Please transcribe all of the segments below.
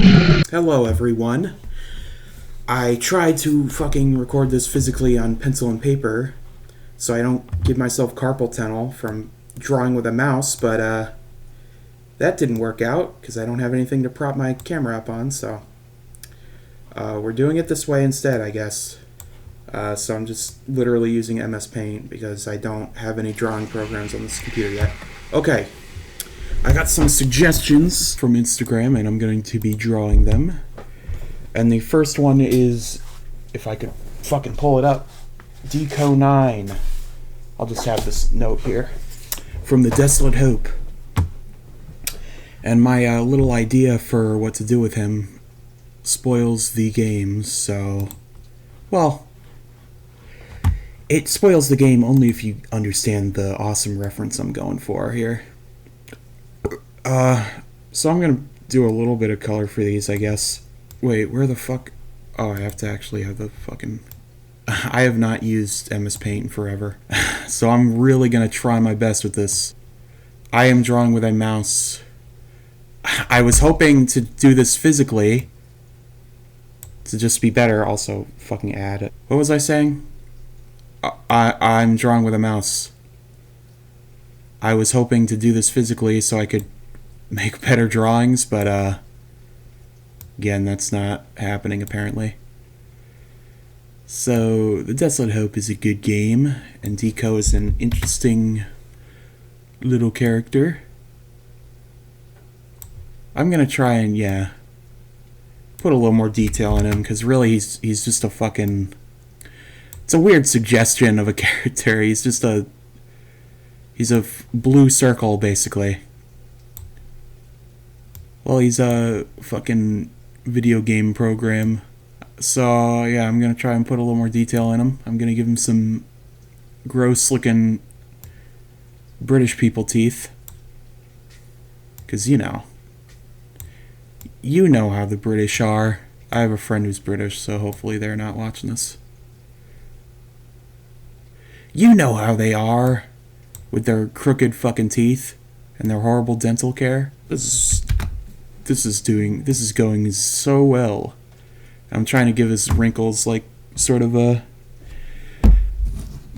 Hello, everyone. I tried to fucking record this physically on pencil and paper so I don't give myself carpal tunnel from drawing with a mouse, but that didn't work out because I don't have anything to prop my camera up on, so we're doing it this way instead, I guess. So I'm just literally using MS Paint because I don't have any drawing programs on this computer yet. Okay. I got some suggestions from Instagram, and I'm going to be drawing them. And the first one is, if I could fucking pull it up, Deco9. I'll just have this note here. From the Desolate Hope. And my little idea for what to do with him spoils the game, so... Well, it spoils the game only if you understand the awesome reference I'm going for here. So I'm gonna do a little bit of color for these, I guess. Wait, where the fuck? Oh, I have to actually have the fucking... I have not used MS Paint in forever. So I'm really gonna try my best with this. I am drawing with a mouse. I was hoping to do this physically to just be better. Also, fucking add it. What was I saying? I'm drawing with a mouse. I was hoping to do this physically so I could make better drawings, but again, that's not happening apparently. So the Desolate Hope is a good game, and Deco is an interesting little character. I'm gonna try and put a little more detail in him, because really he's just a fucking... It's a weird suggestion of a character. He's a blue circle, basically. Well, he's a fucking video game program. So, yeah, I'm gonna try and put a little more detail in him. I'm gonna give him some gross-looking British people teeth. Because, you know how the British are. I have a friend who's British, so hopefully they're not watching this. You know how they are with their crooked fucking teeth and their horrible dental care. This is going so well. I'm trying to give his wrinkles like sort of a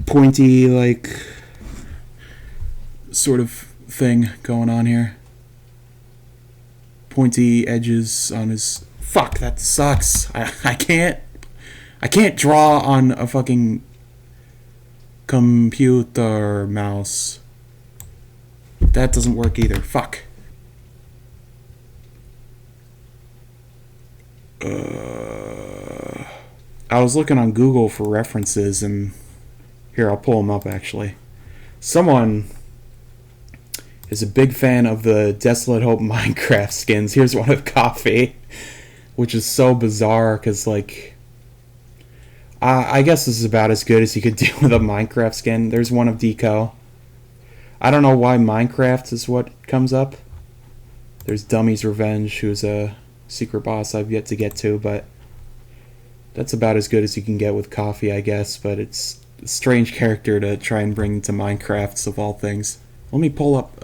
pointy like sort of thing going on here. Pointy edges on his... Fuck, that sucks. I can't draw on a fucking computer mouse. That doesn't work either. Fuck. I was looking on Google for references, and here, I'll pull them up actually. Someone is a big fan of the Desolate Hope Minecraft skins. Here's one of Coffee, which is so bizarre because, like, I guess this is about as good as you could do with a Minecraft skin. There's one of Deco. I don't know why Minecraft is what comes up. There's Dummy's Revenge, who's a secret boss I've yet to get to, but that's about as good as you can get with Coffee, I guess. But it's a strange character to try and bring to Minecraft, of all things. Let me pull up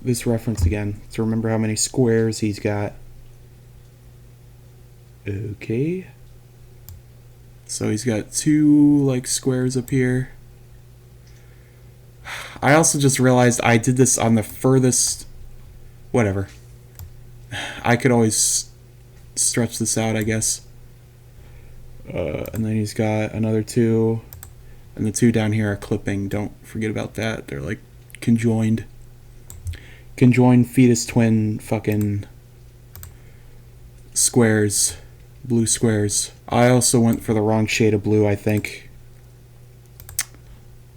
this reference again to remember how many squares he's got. Okay. So he's got 2 like squares up here. I also just realized I did this on the furthest... Whatever. I could always stretch this out, I guess. And then he's got another 2. And the 2 down here are clipping. Don't forget about that. They're like conjoined. Conjoined fetus twin fucking squares. Blue squares. I also went for the wrong shade of blue, I think.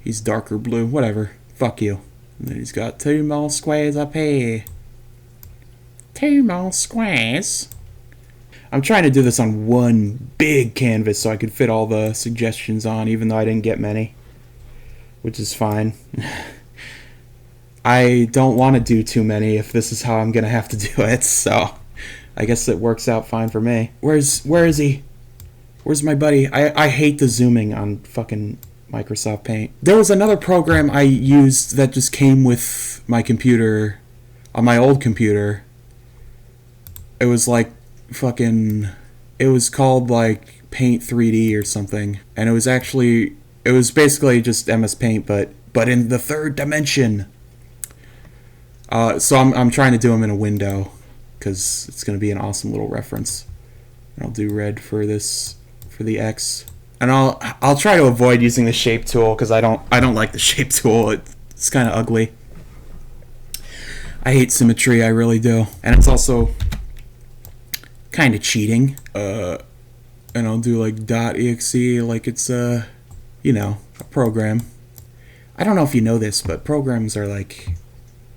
He's darker blue. Whatever. Fuck you. And then he's got 2 more squares up here. 2 more squares. I'm trying to do this on one big canvas so I could fit all the suggestions on, even though I didn't get many. Which is fine. I don't want to do too many if this is how I'm going to have to do it, so I guess it works out fine for me. Where is he? Where's my buddy? I hate the zooming on fucking Microsoft Paint. There was another program I used that just came with my computer, on my old computer. It was like fucking, it was called like Paint 3D or something, and it was basically just MS Paint, but in the third dimension. So I'm trying to do them in a window because it's going to be an awesome little reference. I'll do red for this, for the X, and I'll try to avoid using the shape tool because I don't like the shape tool. It's kind of ugly. I hate symmetry, I really do, and it's also kind of cheating. And I'll do like .exe like it's a program. I don't know if you know this, but programs are like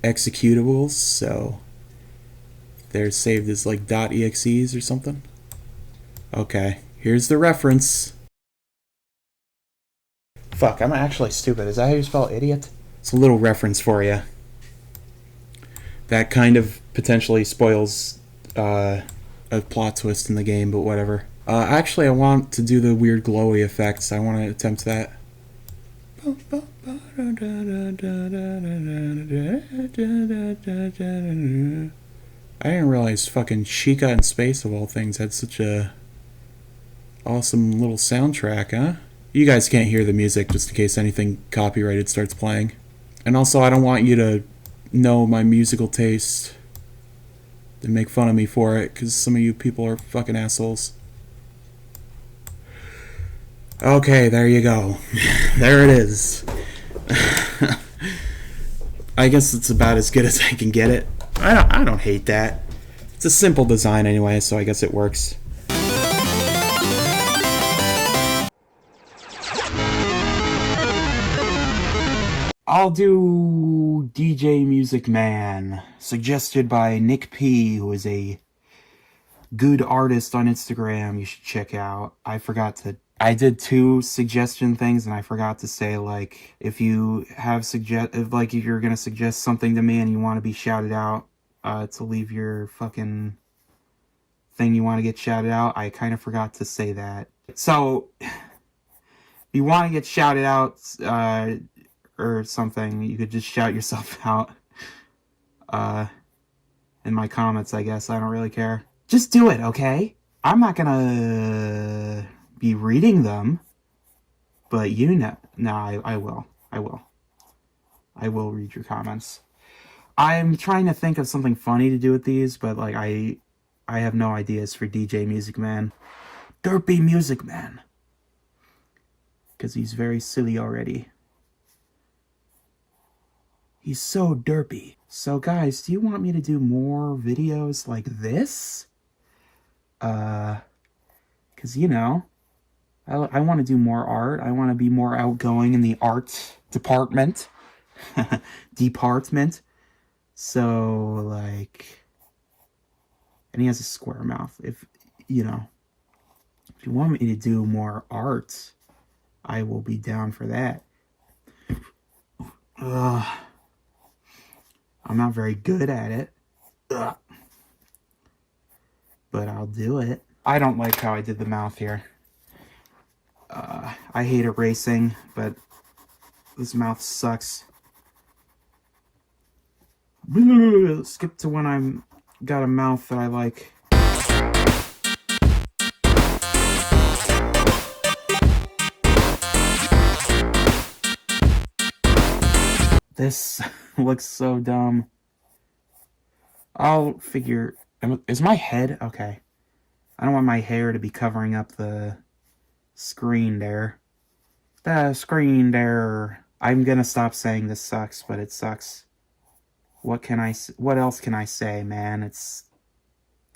executables, so they're saved as like .exes or something. Okay, here's the reference. Fuck, I'm actually stupid. Is that how you spell idiot? It's a little reference for you. That kind of potentially spoils a plot twist in the game, but whatever. Actually, I want to do the weird glowy effects. I want to attempt that. I didn't realize fucking Chica in Space, of all things, had such a awesome little soundtrack, huh? You guys can't hear the music just in case anything copyrighted starts playing. And also, I don't want you to know my musical taste and make fun of me for it, because some of you people are fucking assholes. Okay, there you go. There it is. I guess it's about as good as I can get it. I don't hate that. It's a simple design anyway, so I guess it works. I'll do DJ Music Man, suggested by Nick P, who is a good artist on Instagram you should check out. I did 2 suggestion things and I forgot to say, like, if you're gonna suggest something to me and you want to be shouted out, to leave your fucking thing you want to get shouted out, I kind of forgot to say that. So, if you want to get shouted out, or something, you could just shout yourself out, in my comments, I guess. I don't really care. Just do it, okay? I'm not gonna be reading them, but I will. I will read your comments. I'm trying to think of something funny to do with these, but like I have no ideas for DJ Music Man. Derpy Music Man. Because he's very silly already. He's so derpy. So guys, do you want me to do more videos like this? Because, I want to do more art. I want to be more outgoing in the art department. So, like... And he has a square mouth. If you want me to do more art, I will be down for that. I'm not very good at it. But I'll do it. I don't like how I did the mouth here. I hate erasing, but this mouth sucks. Skip to when I'm got a mouth that I like. This looks so dumb. I'll figure... Is my head... Okay. I don't want my hair to be covering up the screen there. The screen there. I'm gonna stop saying this sucks, but it sucks. What else can I say, man? This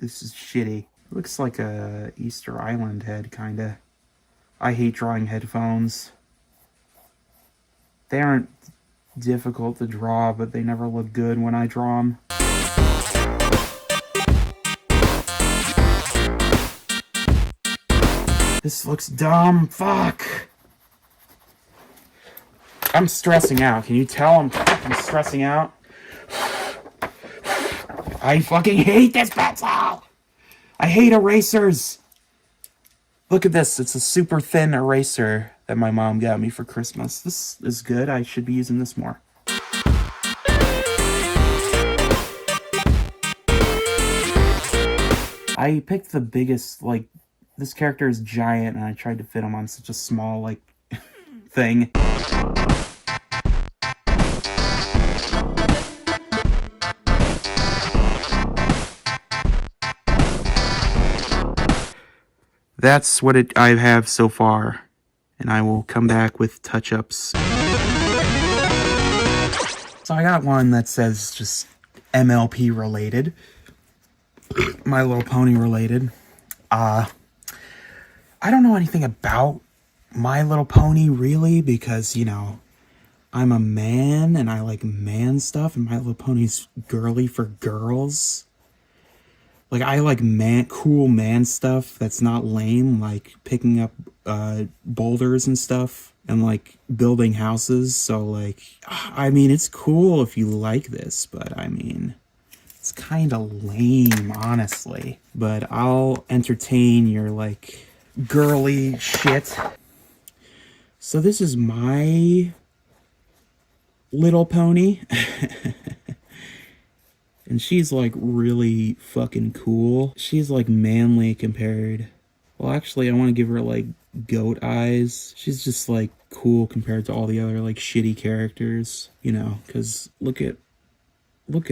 is shitty. It looks like a Easter Island head, kinda. I hate drawing headphones. They aren't difficult to draw, but they never look good when I draw them. This looks dumb. Fuck. I'm stressing out. Can you tell I'm fucking stressing out? I fucking hate this pencil! I hate erasers! Look at this. It's a super thin eraser that my mom got me for Christmas. This is good. I should be using this more. I picked the biggest, like, this character is giant, and I tried to fit him on such a small, like, thing. That's what I have so far, and I will come back with touch-ups. So I got one that says just MLP related, My Little Pony related. I don't know anything about My Little Pony really, because, you know, I'm a man and I like man stuff, and My Little Pony's girly for girls. Like, I like cool man stuff that's not lame, like picking up boulders and stuff and like building houses. So like, I mean, it's cool if you like this, but I mean, it's kind of lame, honestly. But I'll entertain your like girly shit. So this is My Little Pony. And she's like really fucking cool. She's like manly compared. Well, actually, I want to give her like goat eyes. She's just like cool compared to all the other like shitty characters, you know, because look at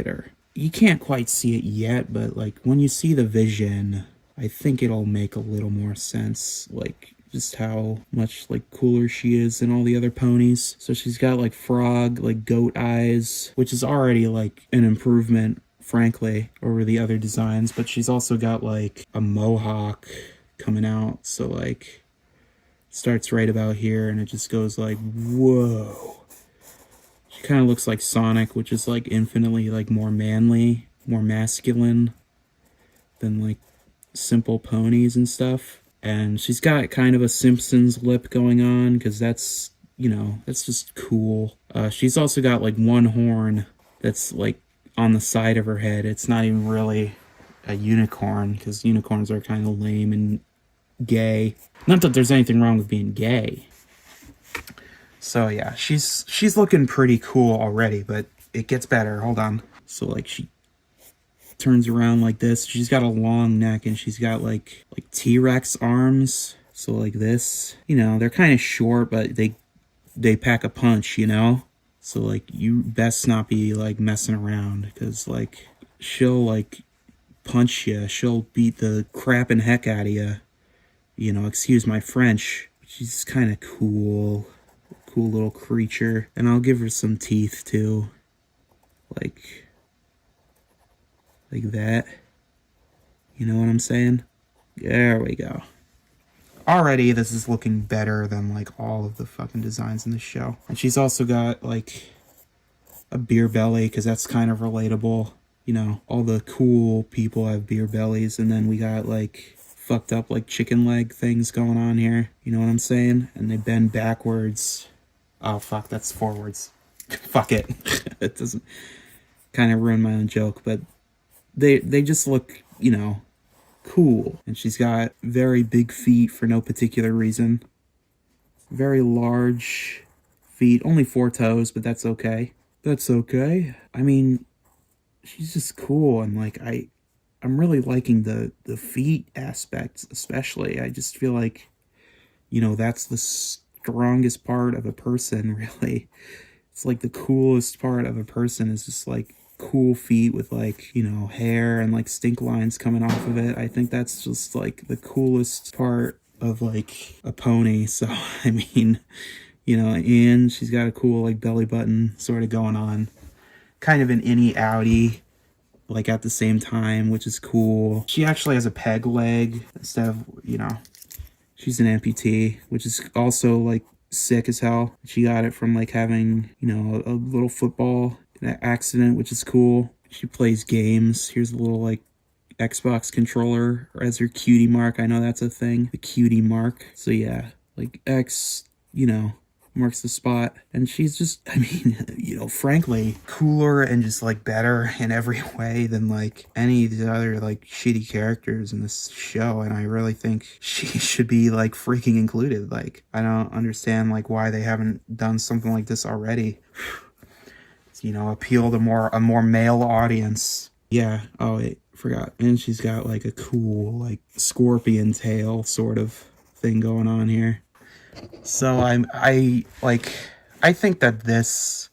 her. You can't quite see it yet, but like when you see the vision, I think it'll make a little more sense. Like just how much like cooler she is than all the other ponies. So she's got like frog, like goat eyes, which is already like an improvement, frankly, over the other designs. But she's also got like a mohawk coming out, so like starts right about here and it just goes like, whoa. She kind of looks like Sonic, which is like infinitely like more manly, more masculine than like simple ponies and stuff. And she's got kind of a Simpsons lip going on, because that's, you know, that's just cool. She's also got like one horn that's like on the side of her head. It's not even really a unicorn, because unicorns are kind of lame and gay. Not that there's anything wrong with being gay. So yeah, she's looking pretty cool already, but it gets better. Hold on. So like she turns around like this. She's got a long neck and she's got like T-Rex arms. So like this, you know, they're kind of short, but they pack a punch, you know? So like you best not be like messing around, because like she'll like punch you. She'll beat the crap and heck out of you. You know, excuse my French. She's kind of cool little creature. And I'll give her some teeth too. Like that. You know what I'm saying? There we go. Already, this is looking better than like all of the fucking designs in the show. And she's also got like a beer belly, because that's kind of relatable. You know, all the cool people have beer bellies, and then we got like fucked up like chicken leg things going on here. You know what I'm saying? And they bend backwards. Oh fuck, that's forwards. Fuck it. It doesn't kind of ruin my own joke, but they just look, you know, cool. And she's got very big feet for no particular reason. Very large feet, only 4 toes, but that's okay. That's okay. I mean, she's just cool, and like I'm really liking the feet aspects, especially. I just feel like, you know, that's the strongest part of a person, really. It's like the coolest part of a person is just like cool feet with like, you know, hair and like stink lines coming off of it. I think that's just like the coolest part of like a pony. So I mean, you know, and she's got a cool like belly button sort of going on, kind of an innie outie like at the same time, which is cool. She actually has a peg leg instead of, you know, she's an amputee, which is also like sick as hell. She got it from like having, you know, a little football accident, which is cool. She plays games. Here's a little like Xbox controller as her cutie mark. I know that's a thing, the cutie mark. So yeah, like X, you know, marks the spot. And she's just, I mean, you know, frankly, cooler and just like better in every way than like any of the other like shitty characters in this show. And I really think she should be like freaking included. Like, I don't understand like why they haven't done something like this already. You know, appeal to a more male audience. Yeah. Oh, Forgot. And she's got like a cool like scorpion tail sort of thing going on here. So I think that this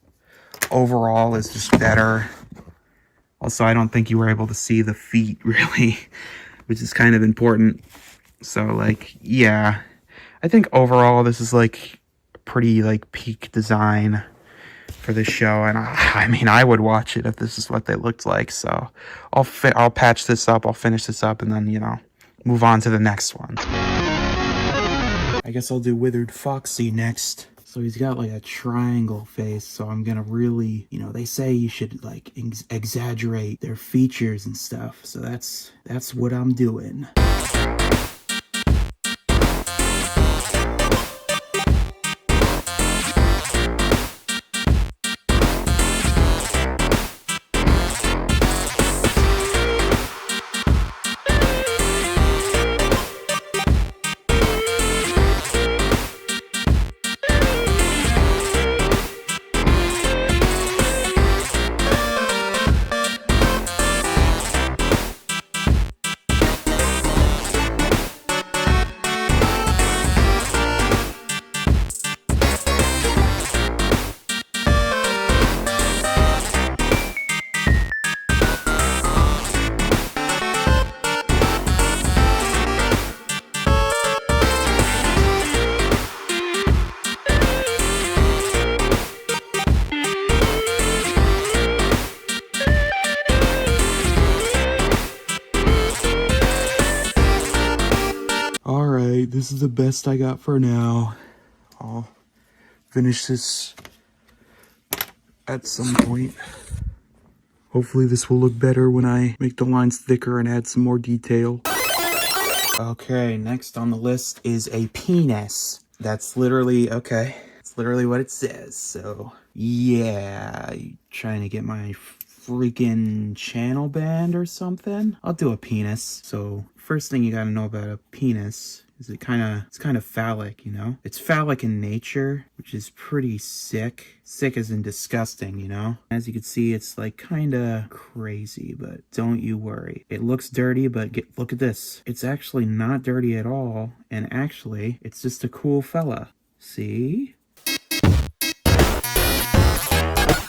overall is just better. Also, I don't think you were able to see the feet really, which is kind of important. So like, yeah, I think overall this is like pretty like peak design for this show, and I mean I would watch it if this is what they looked like. So I'll patch this up, I'll finish this up, and then, you know, move on to the next one. I guess I'll do Withered Foxy next. So he's got like a triangle face, so I'm gonna really, you know, they say you should like exaggerate their features and stuff, so that's what I'm doing. Alright, this is the best I got for now. I'll finish this at some point. Hopefully this will look better when I make the lines thicker and add some more detail. Okay, next on the list is a penis. That's literally, okay, it's literally what it says. So, yeah, you trying to get my freaking channel banned or something? I'll do a penis. So, first thing you gotta know about a penis is it's kind of phallic, you know? It's phallic in nature, which is pretty sick. Sick as in disgusting, you know? As you can see, it's like kind of crazy, but don't you worry. It looks dirty, but look at this. It's actually not dirty at all, and actually, it's just a cool fella. See?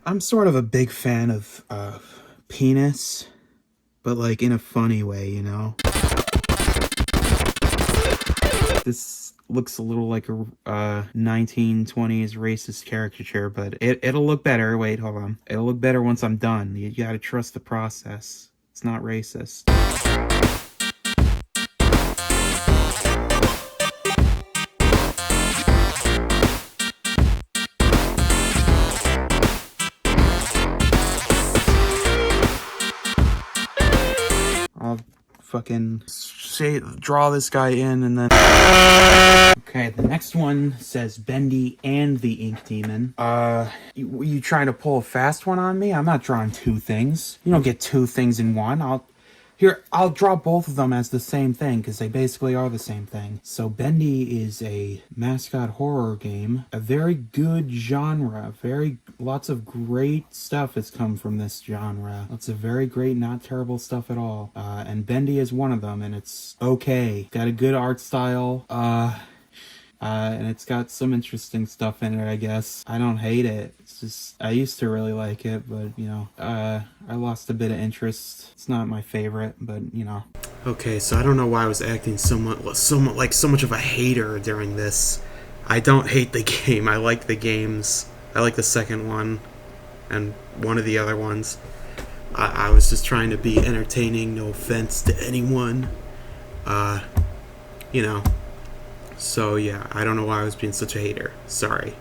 I'm sort of a big fan of penis, but like in a funny way, you know? This looks a little like a 1920s racist caricature, but it'll look better. Wait, hold on. It'll look better once I'm done. You gotta trust the process. It's not racist. I'll fucking draw this guy in and then... Okay, the next one says Bendy and the Ink Demon. You trying to pull a fast one on me? I'm not drawing two things. You don't get two things in one. I'll draw both of them as the same thing, because they basically are the same thing. So Bendy is a mascot horror game, a very good genre, lots of great stuff has come from this genre. Lots of very great, not terrible stuff at all. And Bendy is one of them, and it's okay. Got a good art style, and it's got some interesting stuff in it, I guess. I don't hate it. It's just, I used to really like it, but, you know, I lost a bit of interest. It's not my favorite, but, you know. Okay, so I don't know why I was acting somewhat like so much of a hater during this. I don't hate the game. I like the games. I like the second one and one of the other ones. I was just trying to be entertaining, no offense to anyone. You know. So yeah, I don't know why I was being such a hater. Sorry.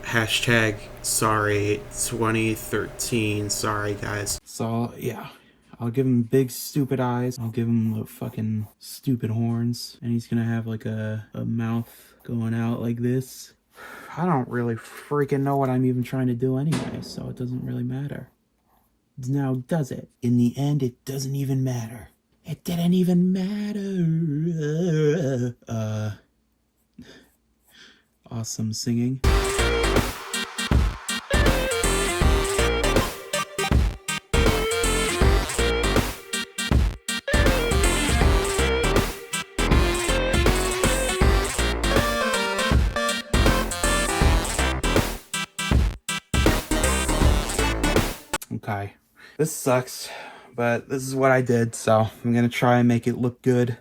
Hashtag sorry 2013. Sorry guys. So yeah, I'll give him big stupid eyes. I'll give him the fucking stupid horns. And he's gonna have like a mouth going out like this. I don't really freaking know what I'm even trying to do anyway, so it doesn't really matter. Now does it? In the end, it doesn't even matter. It didn't even matter. Awesome singing. Okay. This sucks, but this is what I did, so I'm gonna try and make it look good.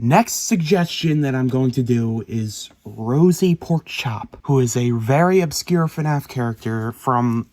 Next suggestion that I'm going to do is Rosie Porkchop, who is a very obscure FNAF character from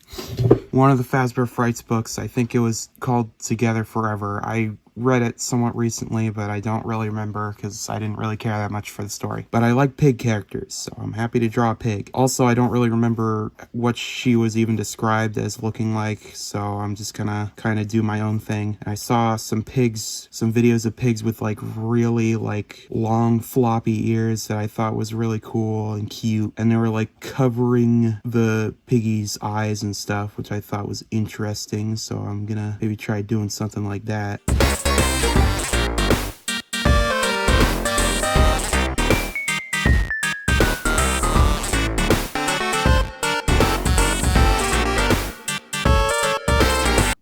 one of the Fazbear Frights books. I think it was called Together Forever. I read it somewhat recently, but I don't really remember because I didn't really care that much for the story. But I like pig characters, so I'm happy to draw a pig. Also, I don't really remember what she was even described as looking like, so I'm just gonna kind of do my own thing. I saw some videos of pigs with like really like long floppy ears that I thought was really cool and cute, and they were like covering the piggy's eyes and stuff, which I thought was interesting, so I'm gonna maybe try doing something like that.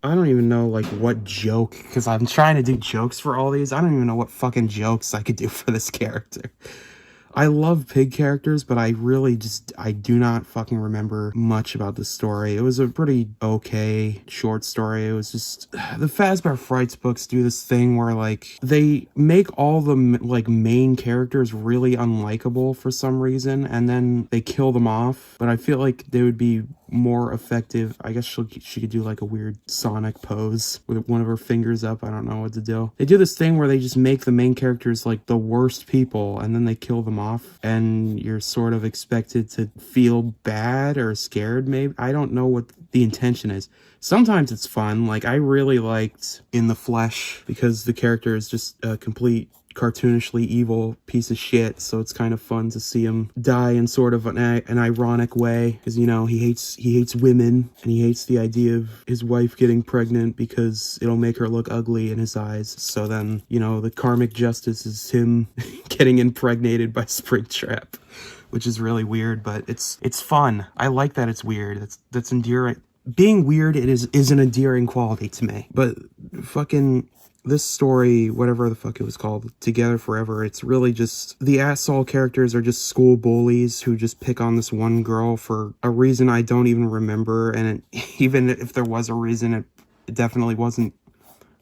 I don't even know like what joke, because I'm trying to do jokes for all these. I don't even know what fucking jokes I could do for this character. I love pig characters, but I do not fucking remember much about the story. It was a pretty okay short story. It was just, the Fazbear Frights books do this thing where like they make all the like main characters really unlikable for some reason, and then they kill them off. But I feel like they would be more effective. I guess she could do like a weird Sonic pose with one of her fingers up. I don't know what to do. They do this thing where they just make the main characters like the worst people, and then they kill them off, and you're sort of expected to feel bad or scared, maybe. I don't know what the intention is. Sometimes it's fun. Like, I really liked In the Flesh because the character is just a complete cartoonishly evil piece of shit, so it's kind of fun to see him die in sort of an ironic way, because, you know, he hates women, and he hates the idea of his wife getting pregnant because it'll make her look ugly in his eyes. So then, you know, the karmic justice is him getting impregnated by Springtrap, which is really weird, but it's fun. I like that it's weird. That's endearing. Being weird is an endearing quality to me. But fucking this story, whatever the fuck it was called, Together Forever, it's really just, the asshole characters are just school bullies who just pick on this one girl for a reason I don't even remember, and even if there was a reason, it definitely wasn't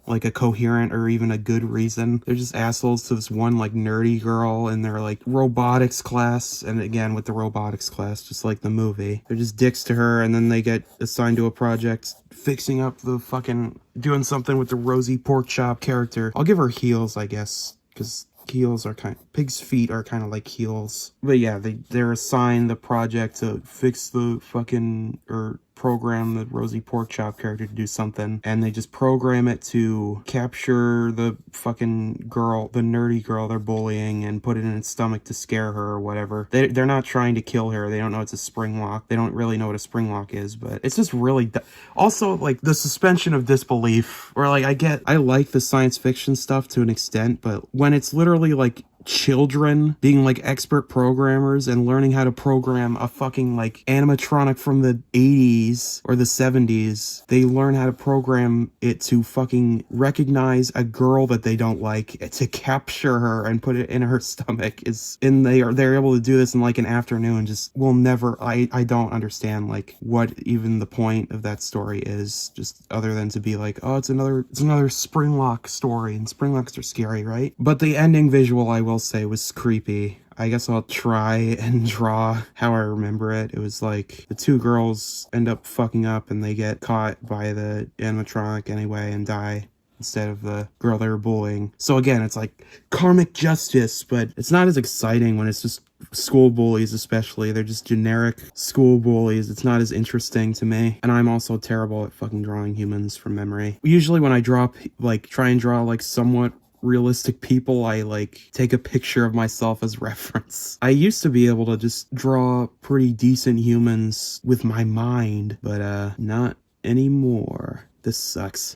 like a coherent or even a good reason. They're just assholes to this one like nerdy girl in their like robotics class, and again with the robotics class, just like the movie, they're just dicks to her, and then they get assigned to a project fixing up the fucking, doing something with the Rosie Porkchop character. I'll give her heels, I guess, because heels are pig's feet are kind of like heels. But yeah, they're assigned the project to fix the fucking, or program the Rosie Porkchop character to do something, and they just program it to capture the fucking girl, the nerdy girl they're bullying, and put it in its stomach to scare her or whatever. They're not trying to kill her. They don't know it's a spring lock. They don't really know what a spring lock is, but it's just really also like the suspension of disbelief, where like I like the science fiction stuff to an extent, but when it's literally like children being like expert programmers and learning how to program a fucking like animatronic from the 80s or the 70s, they learn how to program it to fucking recognize a girl that they don't like, to capture her and put it in her stomach, they're able to do this in like an afternoon. Just will never, I don't understand like what even the point of that story is, just other than to be like, oh, it's another Springlock story, and Springlocks are scary, right? But the ending visual, I will say, was creepy. I guess I'll try and draw how I remember it. It was like the two girls end up fucking up and they get caught by the animatronic anyway and die instead of the girl they were bullying. So again, it's like karmic justice, but it's not as exciting when it's just school bullies, especially. They're just generic school bullies. It's not as interesting to me. And I'm also terrible at fucking drawing humans from memory. Usually when I try and draw like somewhat realistic people, I like take a picture of myself as reference. I used to be able to just draw pretty decent humans with my mind, but not anymore. This sucks.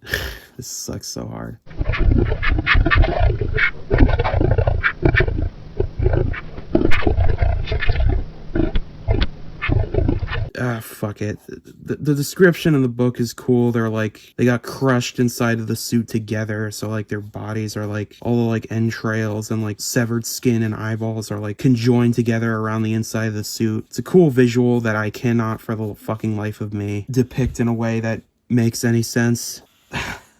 This sucks so hard. Fuck it. The description in the book is cool. They're like, they got crushed inside of the suit together, so like their bodies are like, all the like entrails and like severed skin and eyeballs are like conjoined together around the inside of the suit. It's a cool visual that I cannot for the fucking life of me depict in a way that makes any sense.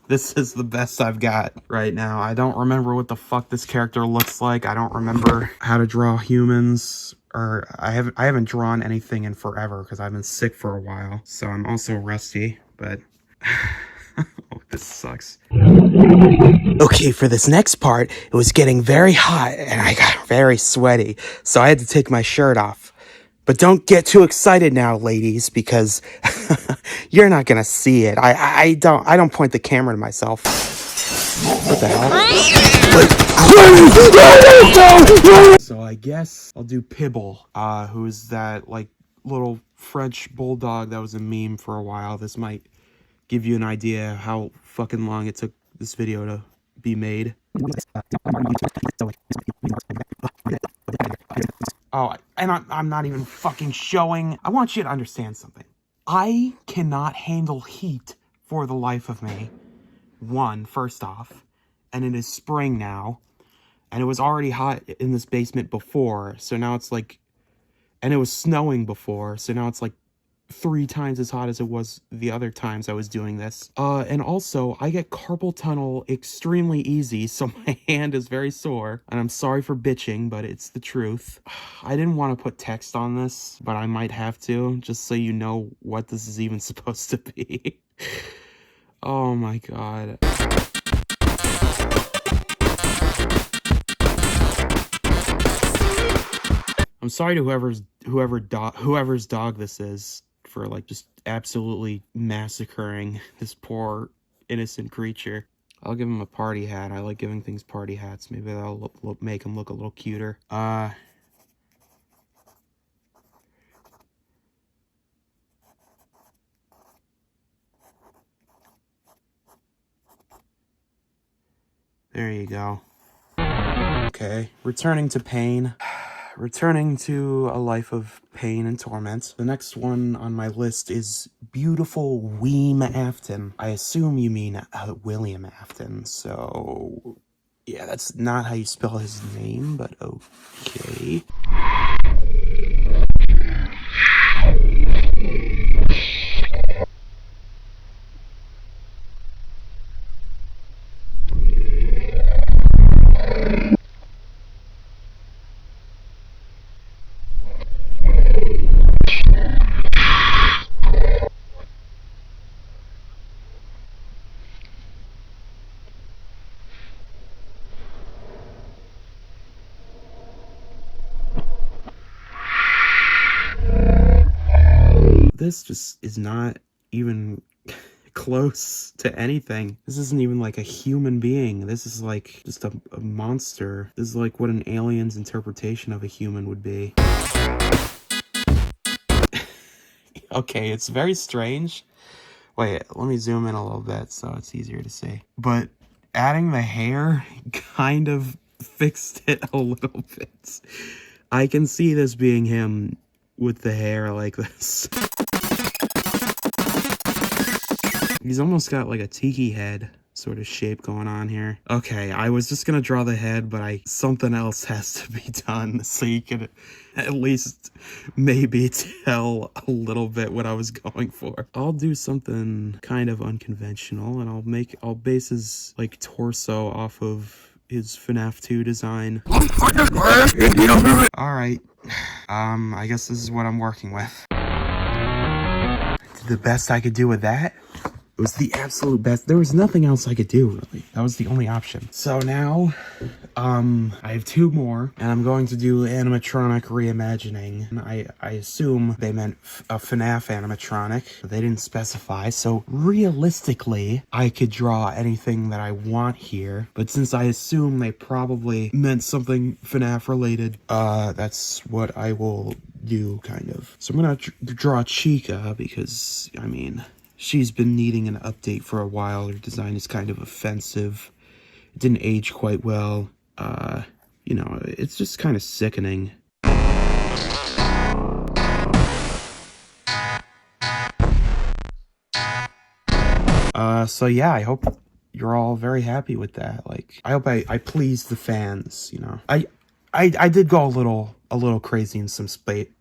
This is the best I've got right now. I don't remember what the fuck this character looks like. I don't remember how to draw humans, or I haven't drawn anything in forever because I've been sick for a while. So I'm also rusty, but oh, this sucks. Okay, for this next part, it was getting very hot and I got very sweaty, so I had to take my shirt off. But don't get too excited now, ladies, because you're not gonna see it. I don't point the camera to myself. What the hell? So I guess I'll do Pibble, who's that like little French bulldog that was a meme for a while. This might give you an idea how fucking long it took this video to be made. Oh, and I'm not even fucking showing. I want you to understand something. I cannot handle heat for the life of me. First off, and it is spring now, and it was already hot in this basement before, so now it's like, and it was snowing before, so now it's like 3 times as hot as it was the other times I was doing this. And also, I get carpal tunnel extremely easy, so my hand is very sore. And I'm sorry for bitching, but it's the truth. I didn't want to put text on this, but I might have to, just so you know what this is even supposed to be. Oh my god. I'm sorry to whoever's dog this is, for like just absolutely massacring this poor innocent creature. I'll give him a party hat. I like giving things party hats. Maybe that'll make him look a little cuter. There you go. Okay, returning to pain. Returning to a life of pain and torment. The next one on my list is beautiful Weem Afton. I assume you mean William Afton, so yeah, that's not how you spell his name, but okay. This just is not even close to anything. This isn't even like a human being. This is like just a monster. This is like what an alien's interpretation of a human would be. Okay, it's very strange. Wait, let me zoom in a little bit so it's easier to see. But adding the hair kind of fixed it a little bit. I can see this being him with the hair like this. He's almost got like a tiki head sort of shape going on here. Okay, I was just gonna draw the head, but something else has to be done so you can at least maybe tell a little bit what I was going for. I'll do something kind of unconventional, and I'll base his like torso off of his FNAF 2 design. Alright, I guess this is what I'm working with. Did the best I could do with that. It was the absolute best. There was nothing else I could do, really. That was the only option. So now, I have 2 more, and I'm going to do animatronic reimagining. And I assume they meant a FNAF animatronic, but they didn't specify. So realistically, I could draw anything that I want here. But since I assume they probably meant something FNAF related, that's what I will do, kind of. So I'm gonna draw Chica because, I mean, she's been needing an update for a while. Her design is kind of offensive. It didn't age quite well. You know, it's just kind of sickening. So yeah, I hope you're all very happy with that. Like, I hope I pleased the fans, you know. I did go a little crazy in some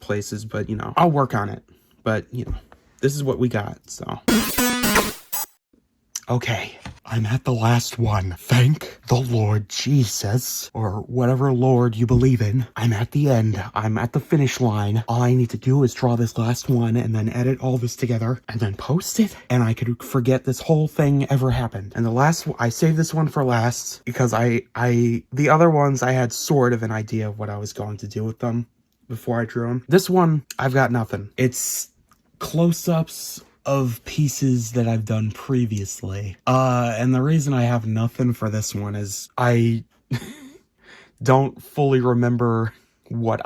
places, but, you know, I'll work on it. But, you know, this is what we got, so. Okay, I'm at the last one. Thank the Lord Jesus, or whatever Lord you believe in. I'm at the end. I'm at the finish line. All I need to do is draw this last one and then edit all this together and then post it, and I could forget this whole thing ever happened. And the last, I saved this one for last because the other ones I had sort of an idea of what I was going to do with them before I drew them. This one, I've got nothing. It's close-ups of pieces that I've done previously. And the reason I have nothing for this one is I don't fully remember what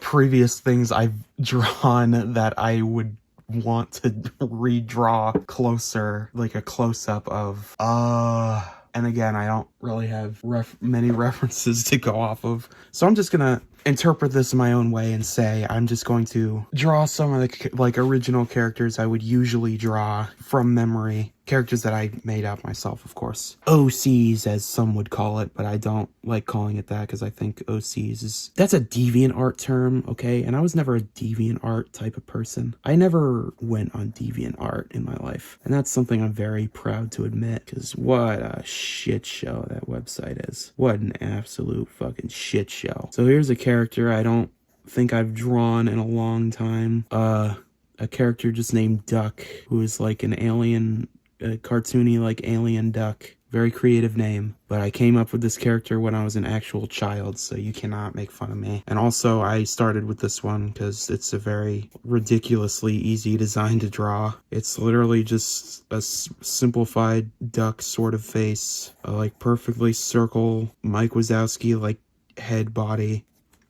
previous things I've drawn that I would want to redraw closer, like a close-up of. And again, I don't really have many references to go off of. So I'm just gonna interpret this in my own way and say I'm just going to draw some of the original characters I would usually draw from memory. Characters that I made up myself, of course. OCs, as some would call it, but I don't like calling it that because I think OCs that's a DeviantArt term, okay? And I was never a DeviantArt type of person. I never went on DeviantArt in my life. And that's something I'm very proud to admit, because what a shit show that website is. What an absolute fucking shit show. So here's a character I don't think I've drawn in a long time. A character just named Duck, who is like an alien, a cartoony like alien duck. Very creative name, but I came up with this character when I was an actual child, so you cannot make fun of me. And also, I started with this one because it's a very ridiculously easy design to draw. It's literally just a simplified duck sort of face, a like perfectly circle Mike Wazowski like head body.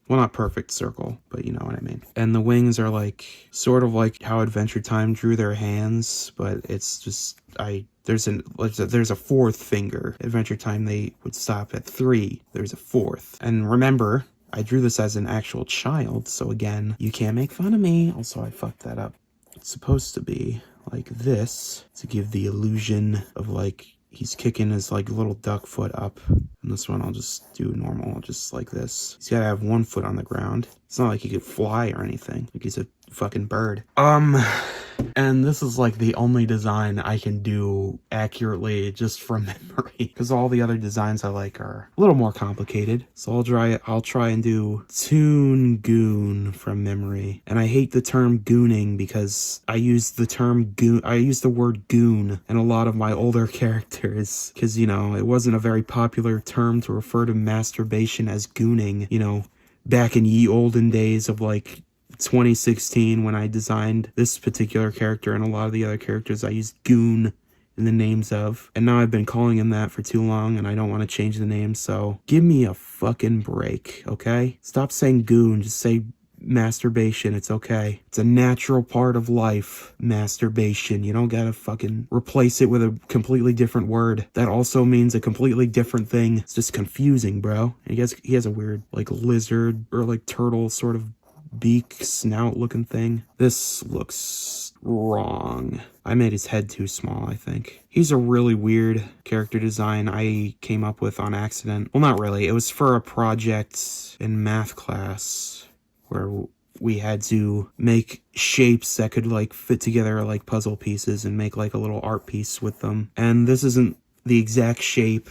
Well, not perfect circle, but you know what I mean. And the wings are like, sort of like how Adventure Time drew their hands, but it's just, there's a fourth finger. Adventure Time, they would stop at 3. There's a fourth. And remember, I drew this as an actual child, so again, you can't make fun of me. Also, I fucked that up. It's supposed to be like this to give the illusion of like, he's kicking his like little duck foot up. And this one I'll just do normal, just like this. He's gotta have one foot on the ground. It's not like he could fly or anything. Like he's a fucking bird. And this is like the only design I can do accurately just from memory, because all the other designs I like are a little more complicated. So I'll try and do Toon Goon from memory. And I hate the term gooning because I use the word goon in a lot of my older characters, because you know, it wasn't a very popular term to refer to masturbation as gooning, you know, back in ye olden days of like 2016 when I designed this particular character, and a lot of the other characters I used goon in the names of. And now I've been calling him that for too long and I don't want to change the name, so give me a fucking break, okay? Stop saying goon, just say masturbation. It's okay. It's a natural part of life, masturbation. You don't gotta fucking replace it with a completely different word that also means a completely different thing. It's just confusing, bro. And he has a weird like lizard or like turtle sort of beak snout looking thing. This looks wrong. I made his head too small, I think. He's a really weird character design I came up with on accident. Well, not really. It was for a project in math class where we had to make shapes that could like fit together like puzzle pieces and make like a little art piece with them. And this isn't the exact shape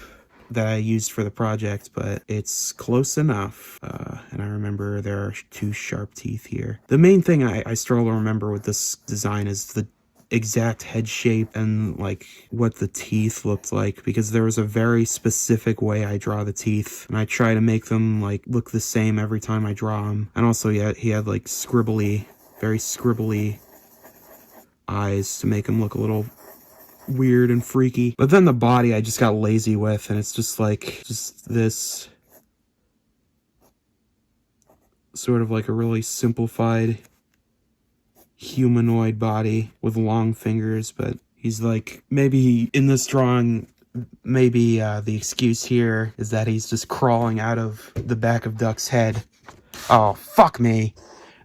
that I used for the project, but it's close enough. And I remember there are 2 sharp teeth here. The main thing I struggle to remember with this design is the exact head shape and like what the teeth looked like, because there was a very specific way I draw the teeth, and I try to make them like look the same every time I draw them. And also he had like very scribbly eyes to make him look a little weird and freaky. But then the body I just got lazy with, and it's just like this sort of like a really simplified humanoid body with long fingers. But he's like, maybe in this drawing, maybe the excuse here is that he's just crawling out of the back of Duck's head. Oh, fuck me.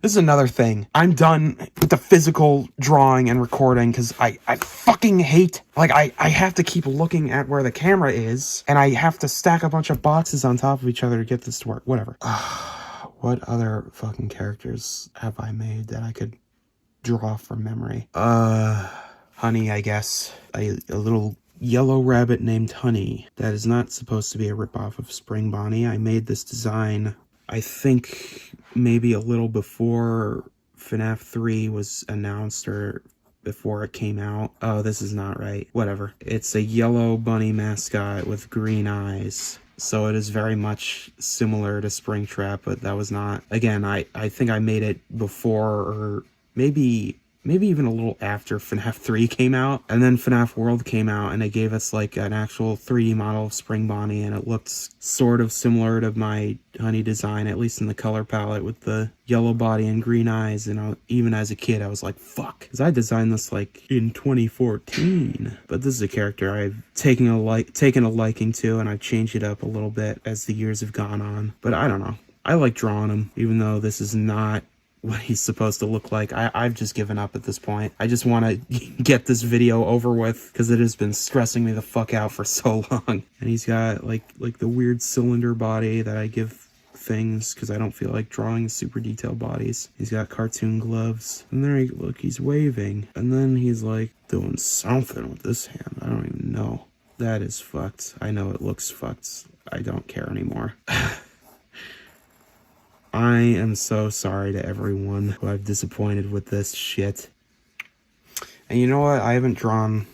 This is another thing. I'm done with the physical drawing and recording because I fucking hate, like, I have to keep looking at where the camera is, and I have to stack a bunch of boxes on top of each other to get this to work. Whatever. What other fucking characters have I made that I could draw from memory? Honey, I guess. A little yellow rabbit named Honey. That is not supposed to be a ripoff of Spring Bonnie. I made this design, I think, maybe a little before FNAF 3 was announced or before it came out. Oh, this is not right. Whatever. It's a yellow bunny mascot with green eyes. So it is very much similar to Springtrap, but that was not... Again, I think I made it before or maybe even a little after FNAF 3 came out. And then FNAF World came out, and it gave us like an actual 3D model of Spring Bonnie, and it looked sort of similar to my Honey design, at least in the color palette, with the yellow body and green eyes. And even as a kid, I was like, fuck. Because I designed this like in 2014. But this is a character I've taken a liking to, and I've changed it up a little bit as the years have gone on. But I don't know. I like drawing him, even though this is not what he's supposed to look like. I've just given up at this point. I just want to get this video over with because it has been stressing me the fuck out for so long. And he's got like the weird cylinder body that I give things because I don't feel like drawing super detailed bodies. He's got cartoon gloves, and there look, he's waving, and then he's like doing something with this hand. I don't even know. That is fucked. I know it looks fucked. I don't care anymore. I am so sorry to everyone who I've disappointed with this shit. And you know what? I haven't drawn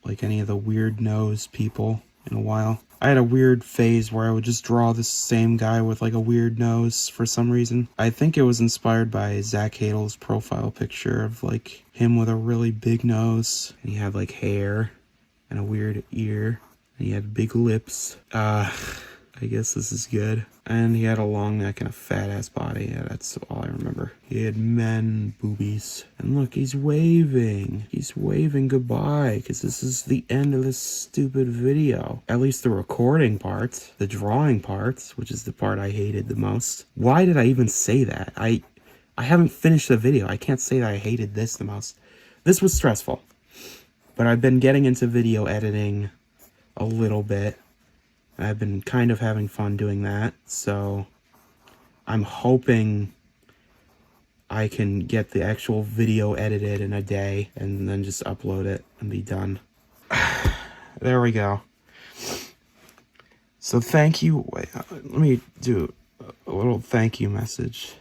like any of the weird nose people in a while. I had a weird phase where I would just draw the same guy with like a weird nose for some reason. I think it was inspired by Zach Hadel's profile picture of like him with a really big nose. And he had like hair and a weird ear. And he had big lips. I guess this is good. And he had a long neck and a fat ass body. Yeah, that's all I remember. He had men boobies. And look, he's waving. He's waving goodbye because this is the end of this stupid video. At least the recording part, the drawing part, which is the part I hated the most. Why did I even say that? I haven't finished the video. I can't say that I hated this the most. This was stressful. But I've been getting into video editing a little bit. I've been kind of having fun doing that, so I'm hoping I can get the actual video edited in a day and then just upload it and be done. There we go. So thank you. Wait, let me do a little thank you message.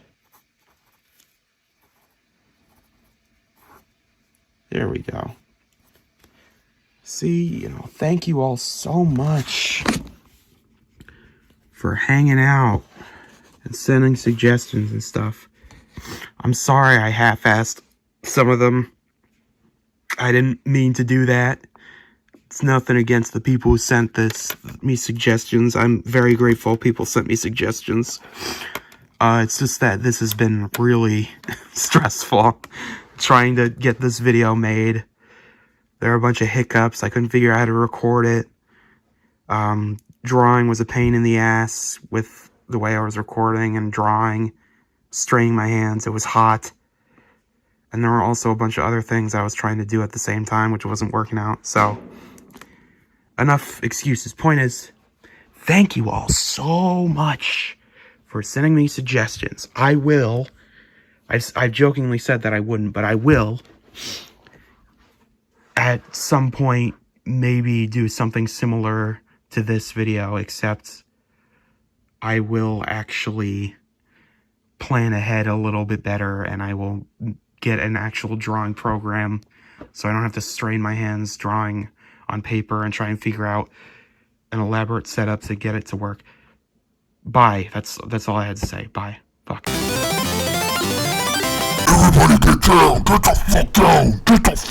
There we go. See, thank you all so much for hanging out and sending suggestions and stuff. I'm sorry I half-assed some of them. I didn't mean to do that. It's nothing against the people who sent me suggestions. I'm very grateful people sent me suggestions. It's just that this has been really stressful trying to get this video made. There are a bunch of hiccups. I couldn't figure out how to record it. Drawing was a pain in the ass with the way I was recording and drawing, straining my hands. It was hot. And there were also a bunch of other things I was trying to do at the same time, which wasn't working out. So, enough excuses. Point is, thank you all so much for sending me suggestions. I will. I've jokingly said that I wouldn't, but I will. At some point, maybe do something similar to this video, except I will actually plan ahead a little bit better, and I will get an actual drawing program so I don't have to strain my hands drawing on paper and try and figure out an elaborate setup to get it to work. Bye. That's all I had to say. Bye. Fuck. Everybody get down! Get the fuck down! Get the fuck